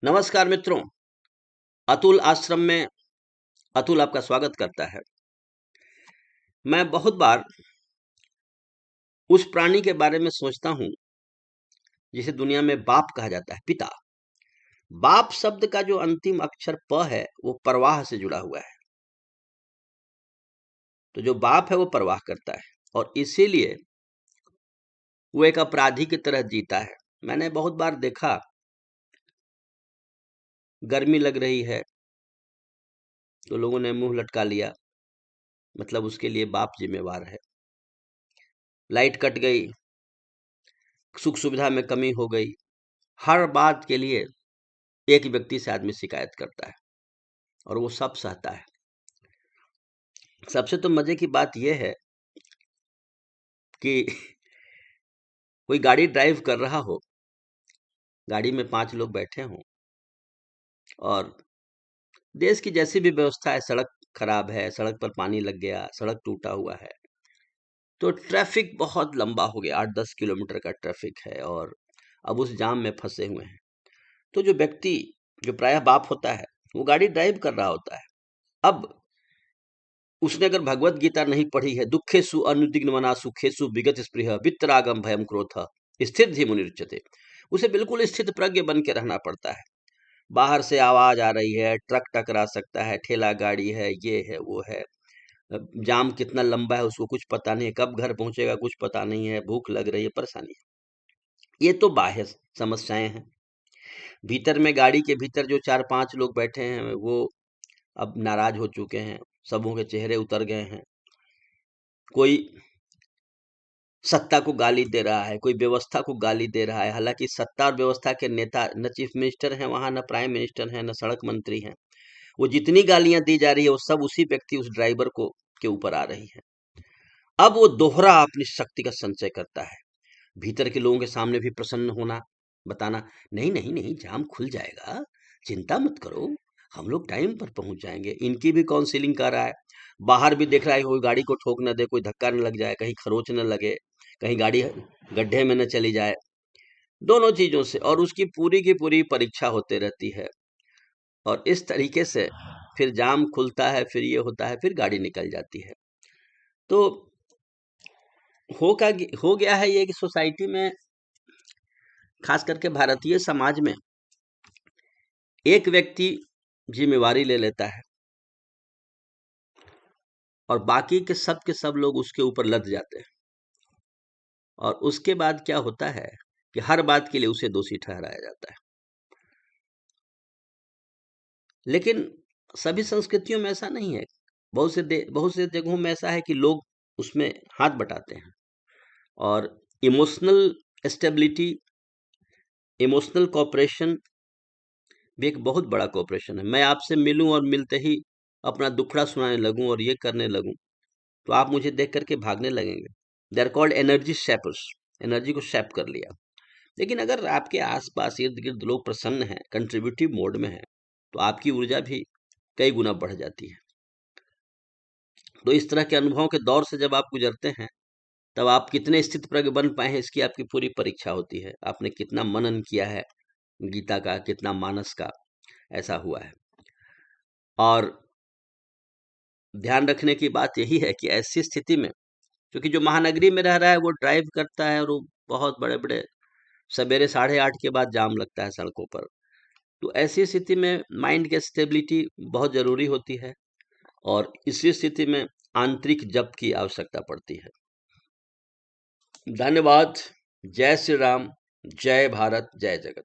नमस्कार मित्रों, अतुल आश्रम में अतुल आपका स्वागत करता है। मैं बहुत बार उस प्राणी के बारे में सोचता हूँ जिसे दुनिया में बाप कहा जाता है, पिता। बाप शब्द का जो अंतिम अक्षर प है वो परवाह से जुड़ा हुआ है। तो जो बाप है वो परवाह करता है और इसीलिए वो एक अपराधी की तरह जीता है। मैंने बहुत बार देखा, गर्मी लग रही है तो लोगों ने मुंह लटका लिया, मतलब उसके लिए बाप जिम्मेवार है। लाइट कट गई, सुख सुविधा में कमी हो गई, हर बात के लिए एक व्यक्ति से आदमी शिकायत करता है और वो सब सहता है। सबसे तो मजे की बात यह है कि कोई गाड़ी ड्राइव कर रहा हो, गाड़ी में 5 लोग बैठे हों और देश की जैसी भी व्यवस्था है, सड़क खराब है, सड़क पर पानी लग गया, सड़क टूटा हुआ है, तो ट्रैफिक बहुत लंबा हो गया, 8-10 किलोमीटर का ट्रैफिक है और अब उस जाम में फंसे हुए हैं। तो जो व्यक्ति, जो प्रायः बाप होता है, वो गाड़ी ड्राइव कर रहा होता है। अब उसने अगर भगवत गीता नहीं पढ़ी है, दुखेषु अनुद्विग्न मना सुखेषु विगत स्पृह वितरागम भयम क्रोध स्थिर धी मुनिरुच्यते, उसे बिल्कुल स्थित प्रज्ञ बन के रहना पड़ता है। बाहर से आवाज आ रही है, ट्रक टकरा सकता है, ठेला गाड़ी है, ये है वो है, जाम कितना लंबा है उसको कुछ पता नहीं है, कब घर पहुंचेगा कुछ पता नहीं है, भूख लग रही है, परेशानी है। ये तो बाह्य समस्याएं हैं। भीतर में, गाड़ी के भीतर जो 4-5 लोग बैठे हैं वो अब नाराज हो चुके हैं, सबों के चेहरे उतर गए हैं। कोई सत्ता को गाली दे रहा है, कोई व्यवस्था को गाली दे रहा है। हालांकि सत्ता और व्यवस्था के नेता न चीफ मिनिस्टर हैं वहां, न प्राइम मिनिस्टर हैं, न सड़क मंत्री हैं। वो जितनी गालियां दी जा रही है वो सब उसी व्यक्ति, उस ड्राइवर को के ऊपर आ रही है। अब वो दोहरा अपनी शक्ति का संचय करता है, भीतर के लोगों के सामने भी प्रसन्न होना, बताना, नहीं नहीं नहीं, जाम खुल जाएगा, चिंता मत करो, हम लोग टाइम पर पहुंच जाएंगे। इनकी भी काउंसिलिंग कर रहा है, बाहर भी देख रहा है कोई गाड़ी को ठोक न दे, कोई धक्का न लग जाए, कहीं खरोच न लगे, कहीं गाड़ी गड्ढे में न चली जाए, दोनों चीजों से। और उसकी पूरी की पूरी परीक्षा होते रहती है और इस तरीके से फिर जाम खुलता है, फिर ये होता है, फिर गाड़ी निकल जाती है। तो हो गया है ये कि सोसाइटी में, खास करके भारतीय समाज में, एक व्यक्ति जिम्मेवारी ले लेता है और बाकी के सब लोग उसके ऊपर लद जाते हैं और उसके बाद क्या होता है कि हर बात के लिए उसे दोषी ठहराया जाता है। लेकिन सभी संस्कृतियों में ऐसा नहीं है। बहुत से जगहों में ऐसा है कि लोग उसमें हाथ बटाते हैं और इमोशनल स्टेबिलिटी, इमोशनल कोऑपरेशन भी एक बहुत बड़ा कोऑपरेशन है। मैं आपसे मिलूं और मिलते ही अपना दुखड़ा सुनाने लगूं और ये करने लगूं तो आप मुझे देख करके भागने लगेंगे। They are called energy shapers, energy को शैप कर लिया। लेकिन अगर आपके आसपास इर्द गिर्द लोग प्रसन्न हैं, कंट्रीब्यूटिव मोड में हैं, तो आपकी ऊर्जा भी कई गुना बढ़ जाती है। तो इस तरह के अनुभवों के दौर से जब आप गुजरते हैं, तब आप कितने स्थित प्रज्ञ बन पाए हैं इसकी आपकी पूरी परीक्षा होती है। आपने कितना मनन किया है गीता का, कितना मानस का, ऐसा हुआ है। और ध्यान रखने की बात यही है कि ऐसी स्थिति में, क्योंकि जो महानगरी में रह रहा है वो ड्राइव करता है और वो बहुत बड़े बड़े सवेरे 8:30 के बाद जाम लगता है सड़कों पर। तो ऐसी स्थिति में माइंड की स्टेबिलिटी बहुत जरूरी होती है और इसी स्थिति में आंतरिक जप की आवश्यकता पड़ती है। धन्यवाद। जय श्री राम, जय भारत, जय जगत।